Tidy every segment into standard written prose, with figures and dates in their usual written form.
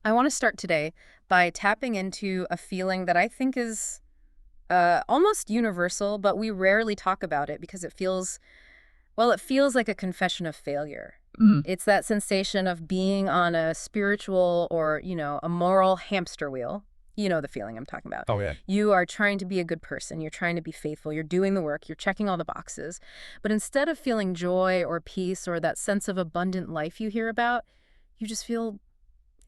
I want to start today by tapping into a feeling that I think is almost universal, but we rarely talk about it because it feels like a confession of failure. Mhm. It's that sensation of being on a spiritual or, a moral hamster wheel. You know the feeling I'm talking about. Oh, yeah. You are trying to be a good person. You're trying to be faithful. You're doing the work. You're checking all the boxes. But instead of feeling joy or peace or that sense of abundant life you hear about, you just feel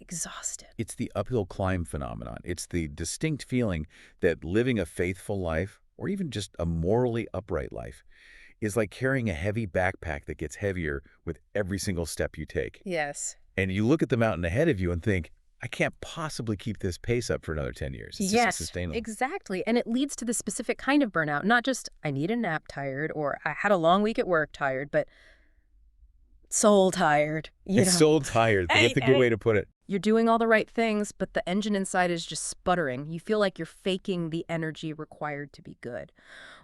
exhausted. It's the uphill climb phenomenon. It's the distinct feeling that living a faithful life, or even just a morally upright life, is like carrying a heavy backpack that gets heavier with every single step you take. Yes. And you look at the mountain ahead of you and think, I can't possibly keep this pace up for another 10 years. It's just Yes, unsustainable. exactly. And it leads to the specific kind of burnout, not just I need a nap tired or I had a long week at work tired, but soul tired, It's so tired. That's a good way to put it. You're doing all the right things, but the engine inside is just sputtering. You feel like you're faking the energy required to be good.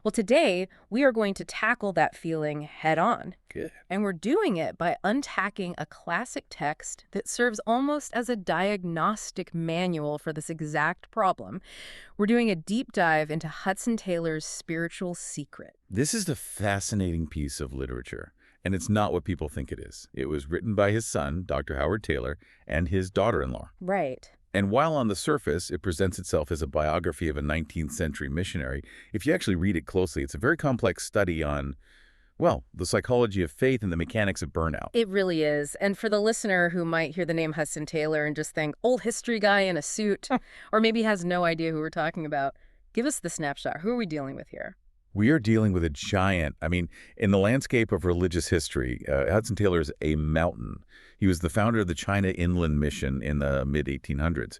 Well, today we are going to tackle that feeling head on. Good. And we're doing it by unpacking a classic text that serves almost as a diagnostic manual for this exact problem. We're doing a deep dive into Hudson Taylor's Spiritual Secret. This is the fascinating piece of literature, and it's not what people think it is. It was written by his son, Dr. Howard Taylor, and his daughter-in-law. Right. And while on the surface, it presents itself as a biography of a 19th century missionary, if you actually read it closely, it's a very complex study on, well, the psychology of faith and the mechanics of burnout. It really is. And for the listener who might hear the name Hudson Taylor and just think, old history guy in a suit, or maybe has no idea who we're talking about, give us the snapshot. Who are we dealing with here? We are dealing with a giant. In the landscape of religious history, Hudson Taylor is a mountain. He was the founder of the China Inland Mission in the mid-1800s.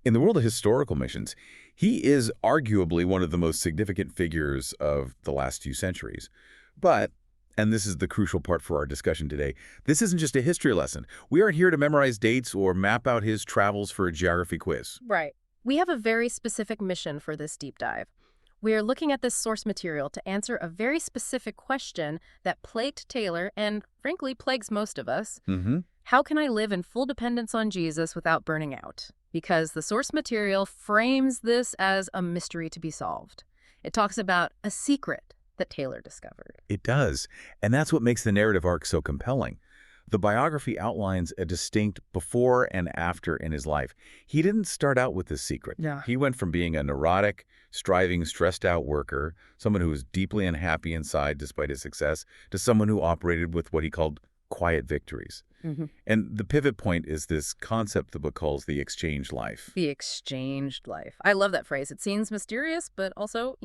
In the world of historical missions, he is arguably one of the most significant figures of the last few centuries. But, and this is the crucial part for our discussion today, this isn't just a history lesson. We aren't here to memorize dates or map out his travels for a geography quiz. Right. We have a very specific mission for this deep dive. We are looking at this source material to answer a very specific question that plagued Taylor and, frankly, plagues most of us. How can I live in full dependence on Jesus without burning out? Because the source material frames this as a mystery to be solved. It talks about a secret that Taylor discovered. It does. And that's what makes the narrative arc so compelling. The biography outlines a distinct before and after in his life. He didn't start out with this secret. Yeah. He went from being a neurotic, striving, stressed-out worker, someone who was deeply unhappy inside despite his success, to someone who operated with what he called quiet victories. And the pivot point is this concept the book calls the exchanged life. The exchanged life. I love that phrase. It seems mysterious, but also,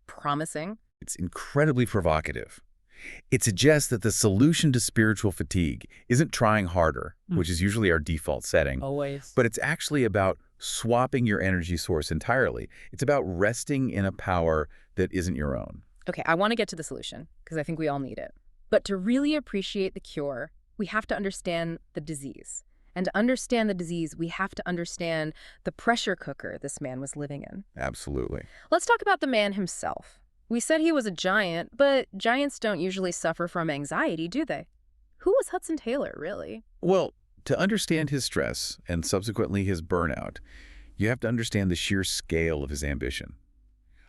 promising. It's incredibly provocative. It suggests that the solution to spiritual fatigue isn't trying harder, which is usually our default setting, Always. but it's actually about swapping your energy source entirely. It's about resting in a power that isn't your own. Okay, I want to get to the solution because I think we all need it. But to really appreciate the cure, we have to understand the disease. And to understand the disease, we have to understand the pressure cooker this man was living in. Absolutely. Let's talk about the man himself. We said he was a giant, but giants don't usually suffer from anxiety, do they? Who was Hudson Taylor, really? Well, to understand his stress and subsequently his burnout, you have to understand the sheer scale of his ambition.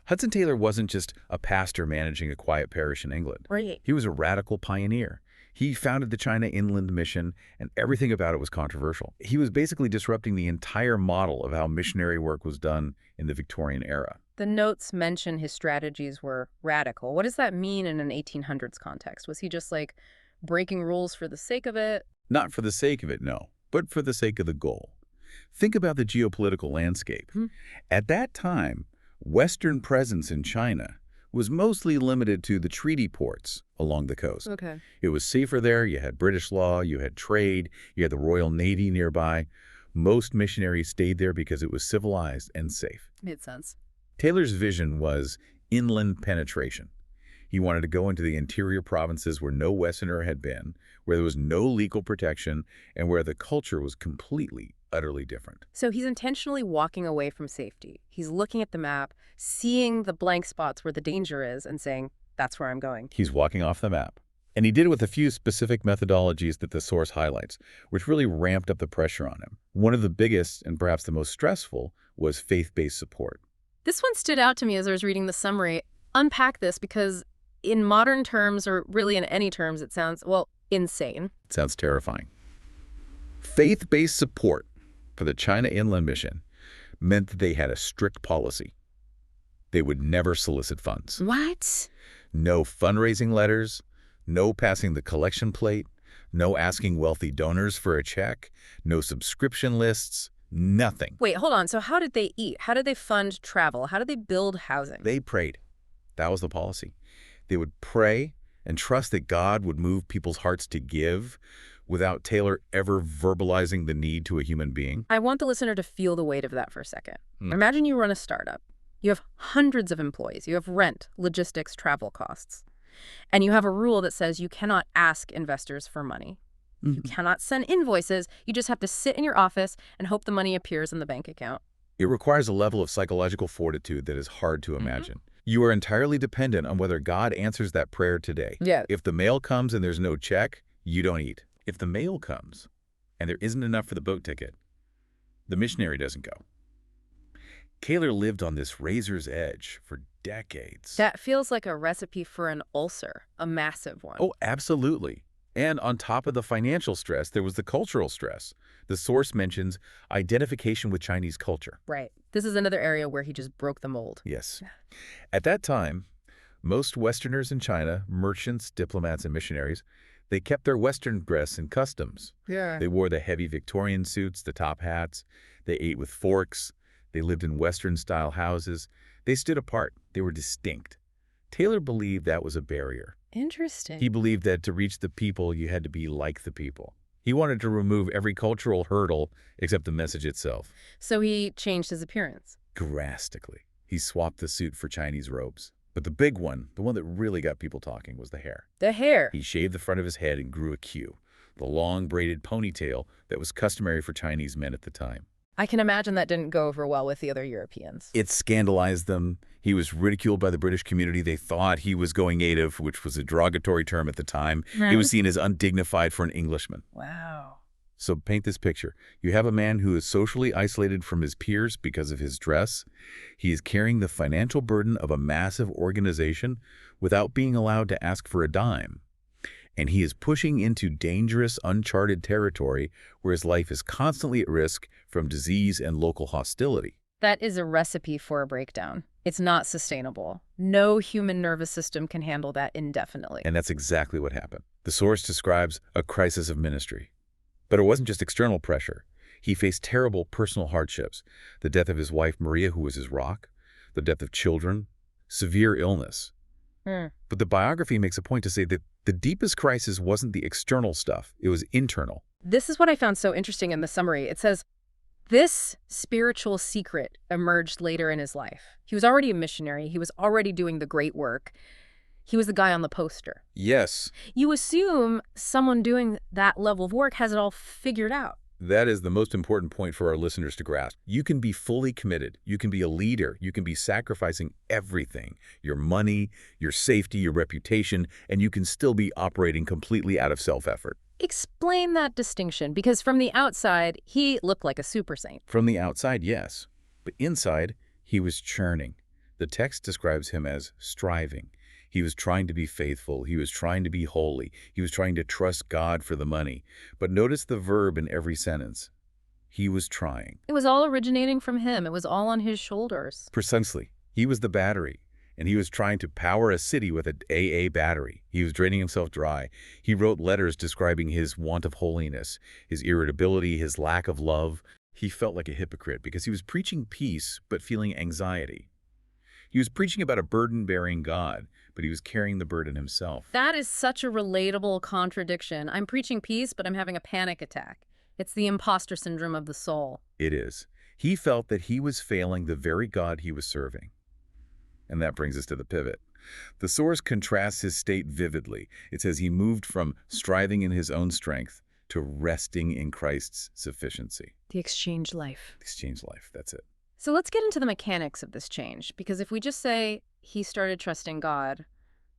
Hudson Taylor wasn't just a pastor managing a quiet parish in England. Right. He was a radical pioneer. He founded the China Inland Mission, and everything about it was controversial. He was basically disrupting the entire model of how missionary work was done in the Victorian era. The notes mention his strategies were radical. What does that mean in an 1800s context? Was he just breaking rules for the sake of it? Not for the sake of it, no, but for the sake of the goal. Think about the geopolitical landscape. At that time, Western presence in China was mostly limited to the treaty ports along the coast. Okay. It was safer there. You had British law, you had trade, you had the Royal Navy nearby. Most missionaries stayed there because it was civilized and safe. Made sense. Taylor's vision was inland penetration. He wanted to go into the interior provinces where no Westerner had been, where there was no legal protection, and where the culture was completely, utterly different. So he's intentionally walking away from safety. He's looking at the map, seeing the blank spots where the danger is, and saying, that's where I'm going. He's walking off the map. And he did it with a few specific methodologies that the source highlights, which really ramped up the pressure on him. One of the biggest, and perhaps the most stressful, was faith-based support. This one stood out to me as I was reading the summary. Unpack this, because in modern terms, or really in any terms, it sounds, well, insane. It sounds terrifying. Faith-based support for the China Inland Mission meant that they had a strict policy. They would never solicit funds. What? No fundraising letters, no passing the collection plate, no asking wealthy donors for a check, no subscription lists, nothing. Wait, hold on. So how did they eat? How did they fund travel? How did they build housing? They prayed. That was the policy. They would pray and trust that God would move people's hearts to give without Taylor ever verbalizing the need to a human being. I want the listener to feel the weight of that for a second. Imagine you run a startup. You have hundreds of employees. You have rent, logistics, travel costs. And you have a rule that says you cannot ask investors for money. You cannot send invoices. You just have to sit in your office and hope the money appears in the bank account. It requires a level of psychological fortitude that is hard to imagine. You are entirely dependent on whether God answers that prayer today. Yeah. If the mail comes and there's no check, you don't eat. If the mail comes and there isn't enough for the boat ticket, the missionary doesn't go. Taylor lived on this razor's edge for decades. That feels like a recipe for an ulcer, a massive one. Oh, absolutely. And on top of the financial stress, there was the cultural stress. The source mentions identification with Chinese culture. Right. This is another area where he just broke the mold. Yes. At that time, most Westerners in China, merchants, diplomats, and missionaries, they kept their Western dress and customs. Yeah. They wore the heavy Victorian suits, the top hats. They ate with forks. They lived in Western-style houses. They stood apart. They were distinct. Taylor believed that was a barrier. Interesting. He believed that to reach the people, you had to be like the people. He wanted to remove every cultural hurdle except the message itself. So he changed his appearance. Drastically. He swapped the suit for Chinese robes. But the big one, the one that really got people talking, was the hair. The hair. He shaved the front of his head and grew a queue, the long braided ponytail that was customary for Chinese men at the time. I can imagine that didn't go over well with the other Europeans. It scandalized them. He was ridiculed by the British community. They thought he was going native, which was a derogatory term at the time. He was seen as undignified for an Englishman. Wow. So paint this picture. You have a man who is socially isolated from his peers because of his dress. He is carrying the financial burden of a massive organization without being allowed to ask for a dime. And he is pushing into dangerous, uncharted territory where his life is constantly at risk from disease and local hostility. That is a recipe for a breakdown. It's not sustainable. No human nervous system can handle that indefinitely. And that's exactly what happened. The source describes a crisis of ministry. But it wasn't just external pressure. He faced terrible personal hardships. The death of his wife, Maria, who was his rock, the death of children, severe illness. But the biography makes a point to say that the deepest crisis wasn't the external stuff. It was internal. This is what I found so interesting in the summary. It says, this spiritual secret emerged later in his life. He was already a missionary. He was already doing the great work. He was the guy on the poster. Yes. You assume someone doing that level of work has it all figured out. That is the most important point for our listeners to grasp. You can be fully committed. You can be a leader. You can be sacrificing everything, your money, your safety, your reputation, and you can still be operating completely out of self-effort. Explain that distinction, because from the outside, he looked like a super saint. From the outside, yes. But inside, he was churning. The text describes him as striving. He was trying to be faithful. He was trying to be holy. He was trying to trust God for the money. But notice the verb in every sentence. He was trying. It was all originating from him. It was all on his shoulders. Precisely. He was the battery, and he was trying to power a city with an AA battery. He was draining himself dry. He wrote letters describing his want of holiness, his irritability, his lack of love. He felt like a hypocrite because he was preaching peace but feeling anxiety. He was preaching about a burden-bearing God, but he was carrying the burden himself. That is such a relatable contradiction. I'm preaching peace, but I'm having a panic attack. It's the imposter syndrome of the soul. It is. He felt that he was failing the very God he was serving. And that brings us to the pivot. The source contrasts his state vividly. It says he moved from striving in his own strength to resting in Christ's sufficiency. The exchange life. Exchange life, that's it. So let's get into the mechanics of this change, because if we just say he started trusting God,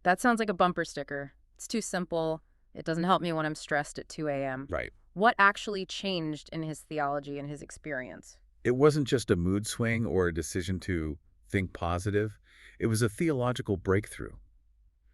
that sounds like a bumper sticker. It's too simple. It doesn't help me when I'm stressed at 2 a.m. Right. What actually changed in his theology and his experience? It wasn't just a mood swing or a decision to think positive. It was a theological breakthrough.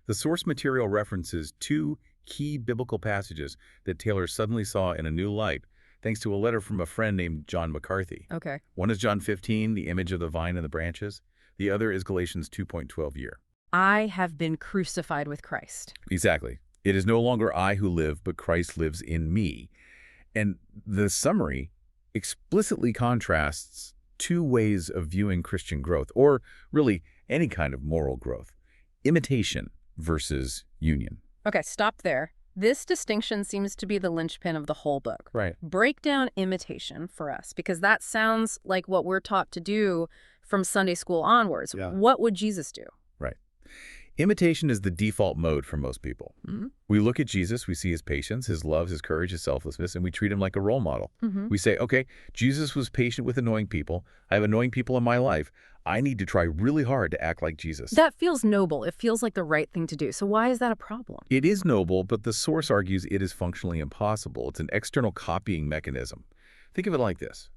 The source material references two key biblical passages that Taylor suddenly saw in a new light, thanks to a letter from a friend named John McCarthy. Okay. One is John 15, the image of the vine and the branches. The other is Galatians 2:12 year. I have been crucified with Christ. Exactly. It is no longer I who live, but Christ lives in me. And the summary explicitly contrasts two ways of viewing Christian growth, or really any kind of moral growth: imitation versus union. Okay, stop there. This distinction seems to be the linchpin of the whole book. Right. Break down imitation for us, because that sounds like what we're taught to do from Sunday school onwards. Yeah. What would Jesus do? Right. Imitation is the default mode for most people. Mm-hmm. We look at Jesus, we see his patience, his love, his courage, his selflessness, and we treat him like a role model. Mm-hmm. We say, okay, Jesus was patient with annoying people. I have annoying people in my life. I need to try really hard to act like Jesus. That feels noble. It feels like the right thing to do. So why is that a problem? It is noble, but the source argues it is functionally impossible. It's an external copying mechanism. Think of it like this.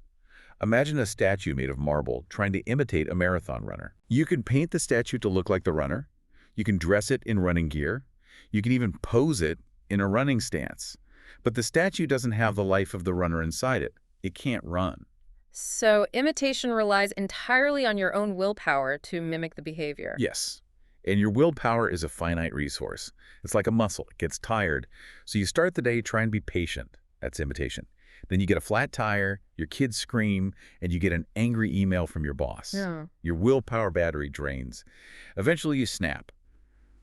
Imagine a statue made of marble trying to imitate a marathon runner. You can paint the statue to look like the runner. You can dress it in running gear. You can even pose it in a running stance. But the statue doesn't have the life of the runner inside it. It can't run. So imitation relies entirely on your own willpower to mimic the behavior. Yes. And your willpower is a finite resource. It's like a muscle. It gets tired. So you start the day trying to be patient. That's imitation. Then you get a flat tire, your kids scream, and you get an angry email from your boss. Yeah. Your willpower battery drains. Eventually you snap.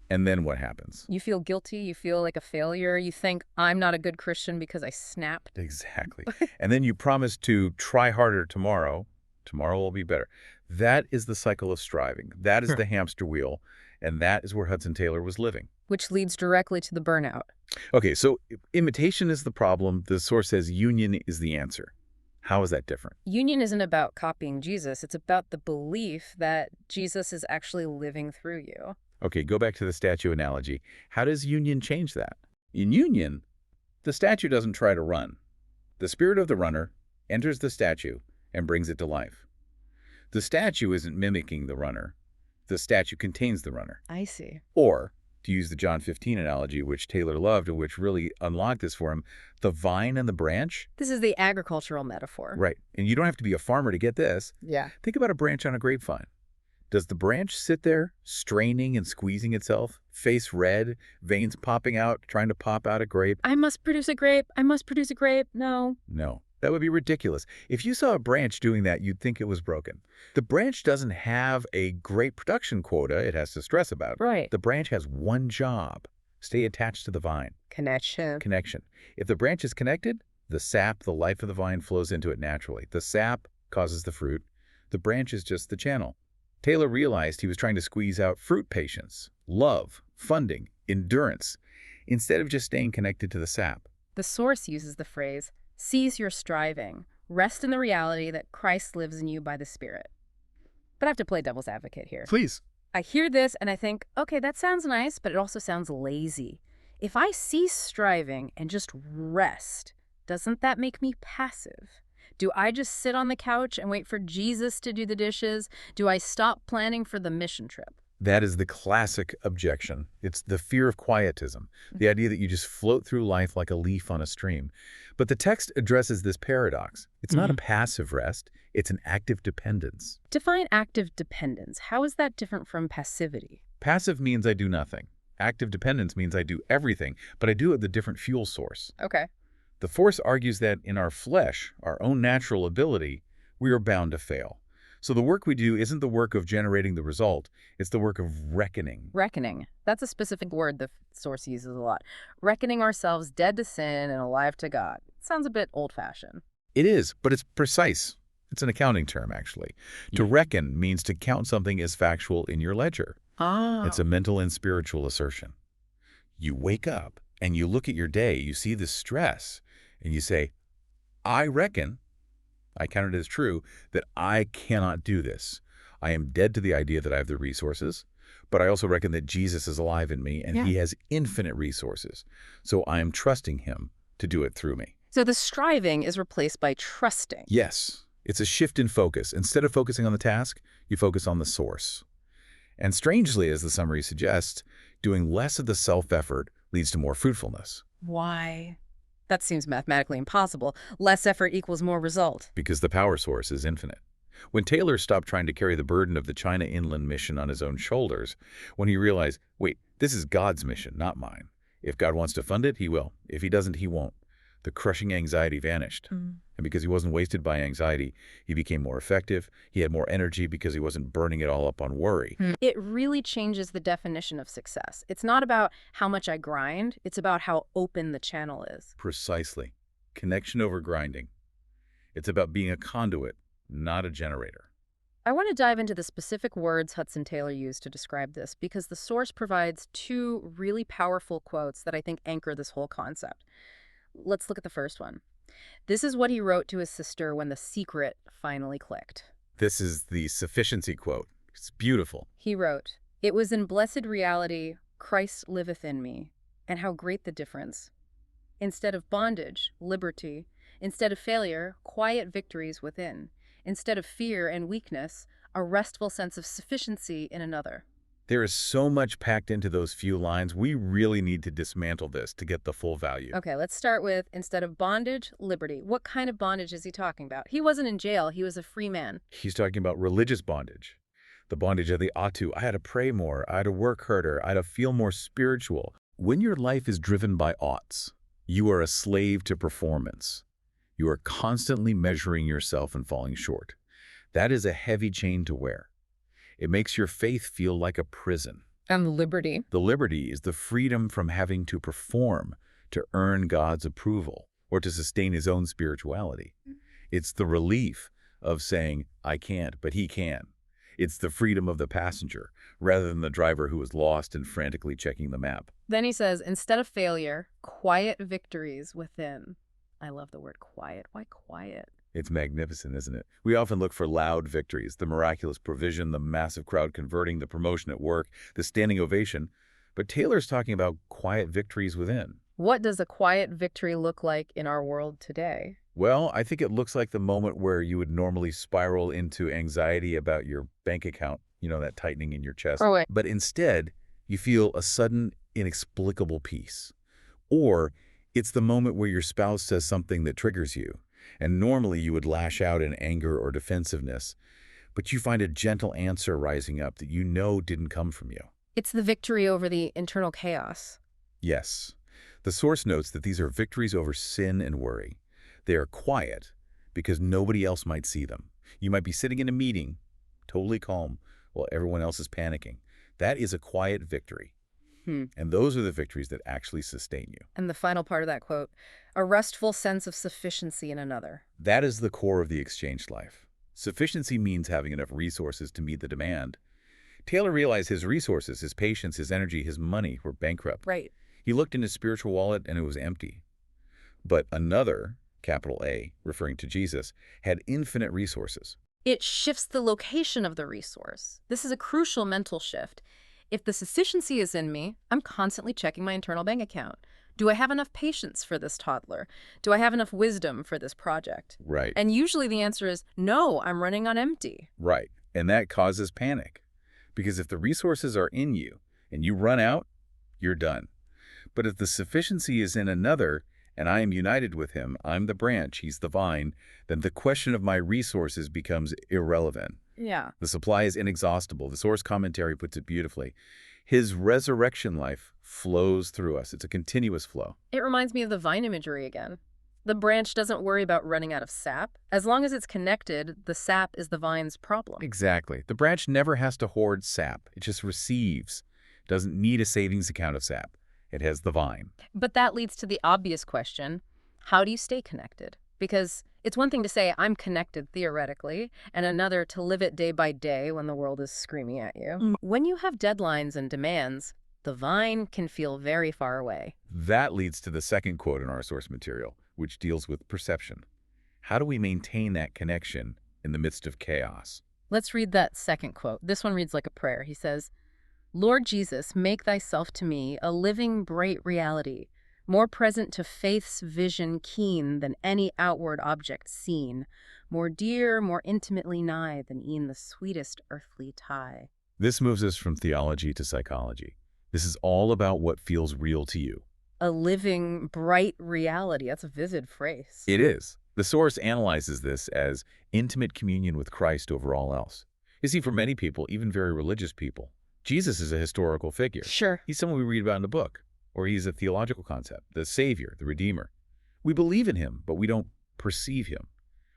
And then what happens? You feel guilty. You feel like a failure. You think, I'm not a good Christian because I snapped. Exactly. And then you promise to try harder tomorrow. Tomorrow will be better. That is the cycle of striving. That is the hamster wheel. And that is where Hudson Taylor was living. Which leads directly to the burnout. Okay, so imitation is the problem. The source says union is the answer. How is that different? Union isn't about copying Jesus. It's about the belief that Jesus is actually living through you. Okay, go back to the statue analogy. How does union change that? In union, the statue doesn't try to run. The spirit of the runner enters the statue and brings it to life. The statue isn't mimicking the runner. The statue contains the runner. I see. Or, to use the John 15 analogy, which Taylor loved and which really unlocked this for him, the vine and the branch. This is the agricultural metaphor. Right. And you don't have to be a farmer to get this. Yeah. Think about a branch on a grapevine. Does the branch sit there, straining and squeezing itself, face red, veins popping out, trying to pop out a grape? I must produce a grape. I must produce a grape. No. No. That would be ridiculous. If you saw a branch doing that, you'd think it was broken. The branch doesn't have a great production quota it has to stress about. Right. The branch has one job: stay attached to the vine. Connection. Connection. If the branch is connected, the sap, the life of the vine, flows into it naturally. The sap causes the fruit. The branch is just the channel. Taylor realized he was trying to squeeze out fruit patience, love, funding, endurance, instead of just staying connected to the sap. The source uses the phrase, cease your striving. Rest in the reality that Christ lives in you by the Spirit. But I have to play devil's advocate here. Please. I hear this and I think, okay, that sounds nice, but it also sounds lazy. If I cease striving and just rest, doesn't that make me passive? Do I just sit on the couch and wait for Jesus to do the dishes? Do I stop planning for the mission trip? That is the classic objection. It's the fear of quietism, the idea that you just float through life like a leaf on a stream. But the text addresses this paradox. It's not a passive rest, it's an active dependence. Define active dependence. How is that different from passivity? Passive means I do nothing. Active dependence means I do everything, but I do it with a different fuel source. Okay. The Force argues that in our flesh, our own natural ability, we are bound to fail. So the work we do isn't the work of generating the result, it's the work of reckoning. Reckoning. That's a specific word the source uses a lot. Reckoning ourselves dead to sin and alive to God. Sounds a bit old-fashioned. It is, but it's precise. It's an accounting term, actually. To reckon means to count something as factual in your ledger. It's a mental and spiritual assertion. You wake up and you look at your day, you see the stress, and you say, I reckon, I count it as true, that I cannot do this. I am dead to the idea that I have the resources. But I also reckon that Jesus is alive in me, and Yeah. he has infinite resources. So I am trusting him to do it through me. So the striving is replaced by trusting. Yes, it's a shift in focus. Instead of focusing on the task, you focus on the source. And strangely, as the summary suggests, doing less of the self-effort leads to more fruitfulness. Why? That seems mathematically impossible. Less effort equals more result. Because the power source is infinite. When Taylor stopped trying to carry the burden of the China Inland mission on his own shoulders, when he realized, wait, this is God's mission, not mine. If God wants to fund it, he will. If he doesn't, he won't. The crushing anxiety vanished. And because he wasn't wasted by anxiety, he became more effective. He had more energy because he wasn't burning it all up on worry. It really changes the definition of success. It's not about how much I grind. It's about how open the channel is. Precisely. Connection over grinding. It's about being a conduit, not a generator. I want to dive into the specific words Hudson Taylor used to describe this because the source provides two really powerful quotes that I think anchor this whole concept. Let's look at the first one. This is what he wrote to his sister when the secret finally clicked. This is the sufficiency quote. It's beautiful. He wrote, "It was in blessed reality, Christ liveth in me, and how great the difference. Instead of bondage, liberty. Instead of failure, quiet victories within. Instead of fear and weakness, a restful sense of sufficiency in another." There is so much packed into those few lines. We really need to dismantle this to get the full value. Okay, let's start with instead of bondage, liberty. What kind of bondage is he talking about? He wasn't in jail. He was a free man. He's talking about religious bondage. The bondage of the ought to. I had to pray more. I had to work harder. I had to feel more spiritual. When your life is driven by oughts, you are a slave to performance. You are constantly measuring yourself and falling short. That is a heavy chain to wear. It makes your faith feel like a prison. And liberty. The liberty is the freedom from having to perform to earn God's approval or to sustain his own spirituality. It's the relief of saying, I can't, but he can. It's the freedom of the passenger rather than the driver who is lost and frantically checking the map. Then he says, instead of failure, quiet victories within. I love the word quiet. Why quiet? It's magnificent, isn't it? We often look for loud victories, the miraculous provision, the massive crowd converting, the promotion at work, the standing ovation. But Taylor's talking about quiet victories within. What does a quiet victory look like in our world today? Well, I think it looks like the moment where you would normally spiral into anxiety about your bank account, that tightening in your chest. Oh, wait. But instead, you feel a sudden, inexplicable peace. Or it's the moment where your spouse says something that triggers you. And normally you would lash out in anger or defensiveness, but you find a gentle answer rising up that you know didn't come from you. It's the victory over the internal chaos. Yes. The source notes that these are victories over sin and worry. They are quiet because nobody else might see them. You might be sitting in a meeting, totally calm, while everyone else is panicking. That is a quiet victory. And those are the victories that actually sustain you. And the final part of that quote, a restful sense of sufficiency in another. That is the core of the exchanged life. Sufficiency means having enough resources to meet the demand. Taylor realized his resources, his patience, his energy, his money were bankrupt. Right. He looked in his spiritual wallet and it was empty. But another, capital A, referring to Jesus, had infinite resources. It shifts the location of the resource. This is a crucial mental shift. If the sufficiency is in me, I'm constantly checking my internal bank account. Do I have enough patience for this toddler? Do I have enough wisdom for this project? Right. And usually the answer is, no, I'm running on empty. Right. And that causes panic. Because if the resources are in you and you run out, you're done. But if the sufficiency is in another, and I am united with him, I'm the branch, he's the vine, then the question of my resources becomes irrelevant. Yeah. The supply is inexhaustible. The source commentary puts it beautifully. His resurrection life flows through us. It's a continuous flow. It reminds me of the vine imagery again. The branch doesn't worry about running out of sap. As long as it's connected, the sap is the vine's problem. Exactly. The branch never has to hoard sap. It just receives. It doesn't need a savings account of sap. It has the vine. But that leads to the obvious question, how do you stay connected? Because it's one thing to say I'm connected theoretically, and another to live it day by day when the world is screaming at you. When you have deadlines and demands, the vine can feel very far away. That leads to the second quote in our source material, which deals with perception. How do we maintain that connection in the midst of chaos? Let's read that second quote. This one reads like a prayer. He says, Lord Jesus, make thyself to me a living, bright reality, more present to faith's vision keen than any outward object seen, more dear, more intimately nigh than e'en the sweetest earthly tie. This moves us from theology to psychology. This is all about what feels real to you. A living, bright reality. That's a vivid phrase. It is. The source analyzes this as intimate communion with Christ over all else. You see, for many people, even very religious people, Jesus is a historical figure. Sure. He's someone we read about in a book, or he's a theological concept, the Savior, the Redeemer. We believe in him, but we don't perceive him.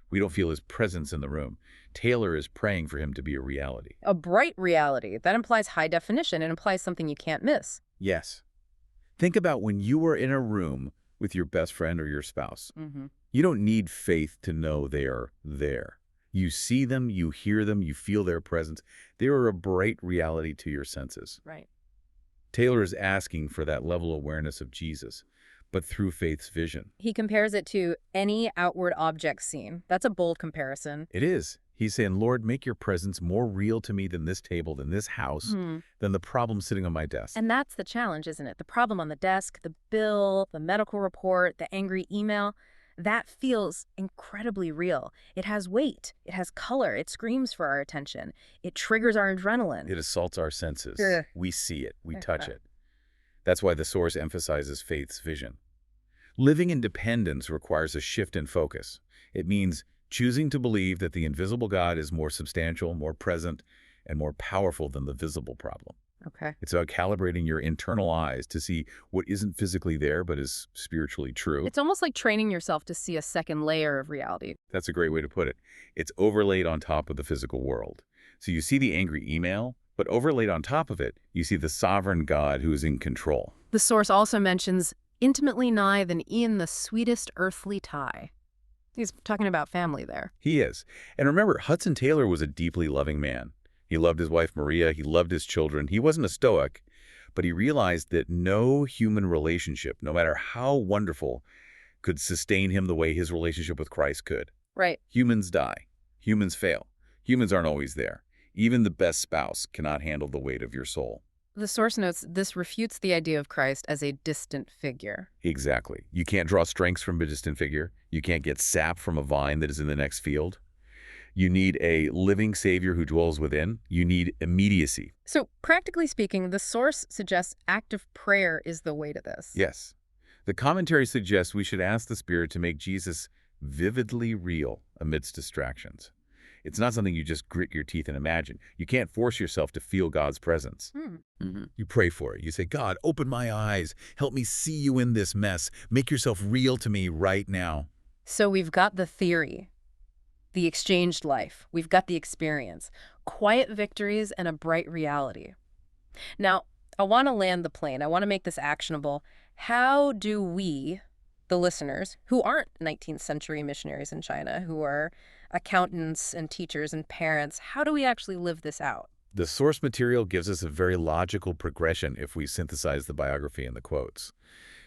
We don't feel his presence in the room. Taylor is praying for him to be a reality. A bright reality. That implies high definition. It implies something you can't miss. Yes. Think about when you are in a room with your best friend or your spouse. Mm-hmm. You don't need faith to know they are there. You see them, you hear them, you feel their presence. They are a bright reality to your senses. Right. Taylor is asking for that level of awareness of Jesus, but through faith's vision. He compares it to any outward object seen. That's a bold comparison. It is. He's saying, Lord, make your presence more real to me than this table, than this house, than the problem sitting on my desk. And that's the challenge, isn't it? The problem on the desk, the bill, the medical report, the angry email, that feels incredibly real. It has weight. It has color. It screams for our attention. It triggers our adrenaline. It assaults our senses. Ugh. We see it. We touch it. That's why the source emphasizes faith's vision. Living in dependence requires a shift in focus. It means choosing to believe that the invisible God is more substantial, more present, and more powerful than the visible problem. Okay. It's about calibrating your internal eyes to see what isn't physically there but is spiritually true. It's almost like training yourself to see a second layer of reality. That's a great way to put it. It's overlaid on top of the physical world. So you see the angry email, but overlaid on top of it, you see the sovereign God who is in control. The source also mentions intimately nigh than e'en the sweetest earthly tie. He's talking about family there. He is. And remember, Hudson Taylor was a deeply loving man. He loved his wife, Maria. He loved his children. He wasn't a stoic, but he realized that no human relationship, no matter how wonderful, could sustain him the way his relationship with Christ could. Right. Humans die. Humans fail. Humans aren't always there. Even the best spouse cannot handle the weight of your soul. The source notes this refutes the idea of Christ as a distant figure. Exactly. You can't draw strength from a distant figure. You can't get sap from a vine that is in the next field. You need a living Savior who dwells within. You need immediacy. So, practically speaking, the source suggests active prayer is the way to this. Yes. The commentary suggests we should ask the Spirit to make Jesus vividly real amidst distractions. It's not something you just grit your teeth and imagine. You can't force yourself to feel God's presence. You pray for it. You say, God, open my eyes. Help me see you in this mess. Make yourself real to me right now. So we've got the theory, the exchanged life. We've got the experience, quiet victories and a bright reality. Now, I want to land the plane. I want to make this actionable. How do we, the listeners, who aren't 19th century missionaries in China, who are accountants and teachers and parents, how do we actually live this out? The source material gives us a very logical progression if we synthesize the biography and the quotes.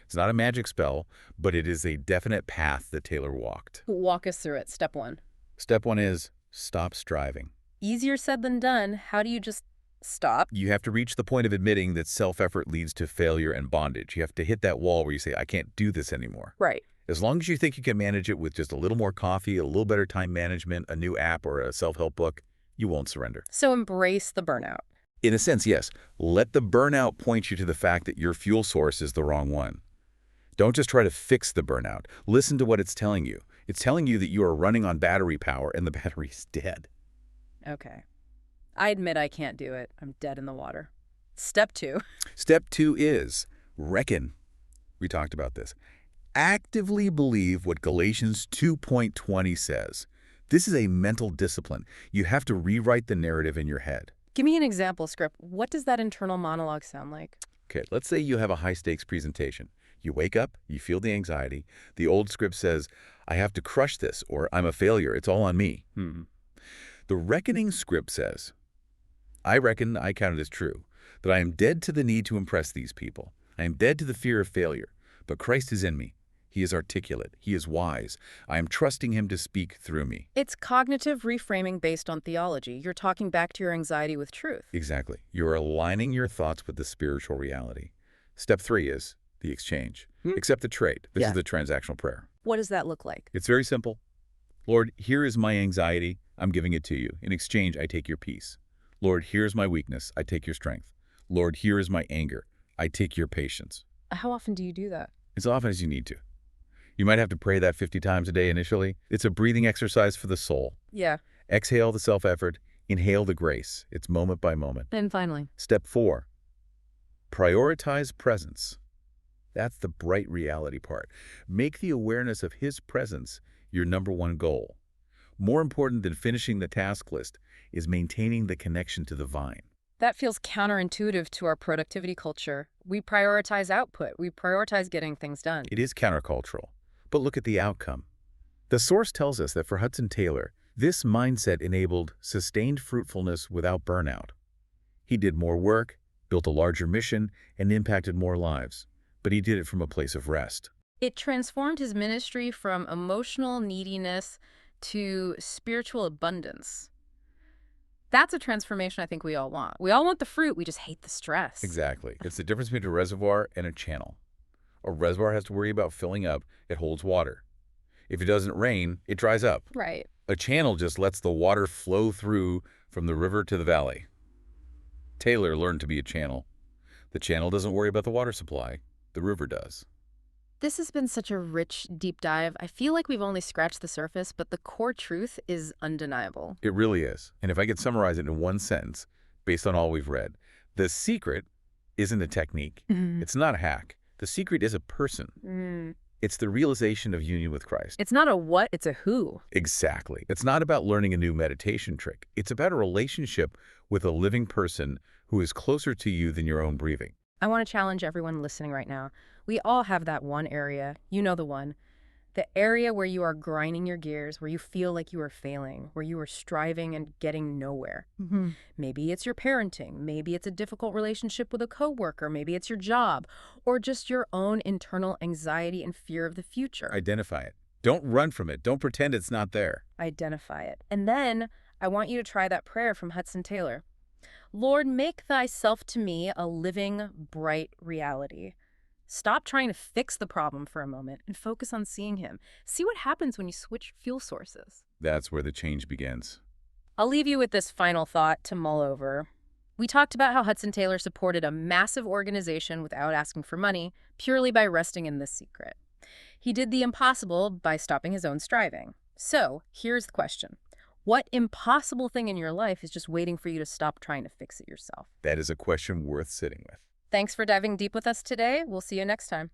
It's not a magic spell, but it is a definite path that Taylor walked. Walk us through it. Step 1. Step 1 is stop striving. Easier said than done. How do you just stop? You have to reach the point of admitting that self-effort leads to failure and bondage. You have to hit that wall where you say, I can't do this anymore. Right. As long as you think you can manage it with just a little more coffee, a little better time management, a new app, or a self-help book, you won't surrender. So embrace the burnout. In a sense, yes. Let the burnout point you to the fact that your fuel source is the wrong one. Don't just try to fix the burnout. Listen to what it's telling you. It's telling you that you are running on battery power and the battery's dead. Okay. I admit I can't do it. I'm dead in the water. Step 2. Step 2 is reckon. We talked about this. Actively believe what Galatians 2:20 says. This is a mental discipline. You have to rewrite the narrative in your head. Give me an example, Script. What does that internal monologue sound like? Okay, let's say you have a high-stakes presentation. You wake up, you feel the anxiety. The old script says, I have to crush this, or I'm a failure. It's all on me. The reckoning script says, I reckon, I count it as true, that I am dead to the need to impress these people. I am dead to the fear of failure, but Christ is in me. He is articulate. He is wise. I am trusting him to speak through me. It's cognitive reframing based on theology. You're talking back to your anxiety with truth. Exactly. You're aligning your thoughts with the spiritual reality. Step 3 is the exchange. Accept the trade. This is the transactional prayer. What does that look like? It's very simple. Lord, here is my anxiety. I'm giving it to you. In exchange, I take your peace. Lord, here's my weakness. I take your strength. Lord, here is my anger. I take your patience. How often do you do that? As often as you need to. You might have to pray that 50 times a day initially. It's a breathing exercise for the soul. Yeah. Exhale the self-effort. Inhale the grace. It's moment by moment. And finally. Step 4, prioritize presence. That's the bright reality part. Make the awareness of his presence your number one goal. More important than finishing the task list is maintaining the connection to the vine. That feels counterintuitive to our productivity culture. We prioritize output. We prioritize getting things done. It is countercultural, but look at the outcome. The source tells us that for Hudson Taylor, this mindset enabled sustained fruitfulness without burnout. He did more work, built a larger mission, and impacted more lives, but he did it from a place of rest. It transformed his ministry from emotional neediness to spiritual abundance. That's a transformation I think we all want. We all want the fruit, we just hate the stress. Exactly. It's the difference between a reservoir and a channel. A reservoir has to worry about filling up. It holds water. If it doesn't rain, it dries up. Right. A channel just lets the water flow through from the river to the valley. Taylor learned to be a channel. The channel doesn't worry about the water supply. The river does. This has been such a rich, deep dive. I feel like we've only scratched the surface, but the core truth is undeniable. It really is. And if I could summarize it in one sentence, based on all we've read, the secret isn't a technique. It's not a hack. The secret is a person. It's the realization of union with Christ. It's not a what, it's a who. Exactly. It's not about learning a new meditation trick. It's about a relationship with a living person who is closer to you than your own breathing. I want to challenge everyone listening right now. We all have that one area, you know the one, the area where you are grinding your gears, where you feel like you are failing, where you are striving and getting nowhere. Maybe it's your parenting, maybe it's a difficult relationship with a coworker, maybe it's your job, or just your own internal anxiety and fear of the future. Identify it. Don't run from it. Don't pretend it's not there. Identify it. And then I want you to try that prayer from Hudson Taylor. Lord, make thyself to me a living, bright reality. Stop trying to fix the problem for a moment and focus on seeing him. See what happens when you switch fuel sources. That's where the change begins. I'll leave you with this final thought to mull over. We talked about how Hudson Taylor supported a massive organization without asking for money, purely by resting in this secret. He did the impossible by stopping his own striving. So, here's the question. What impossible thing in your life is just waiting for you to stop trying to fix it yourself? That is a question worth sitting with. Thanks for diving deep with us today. We'll see you next time.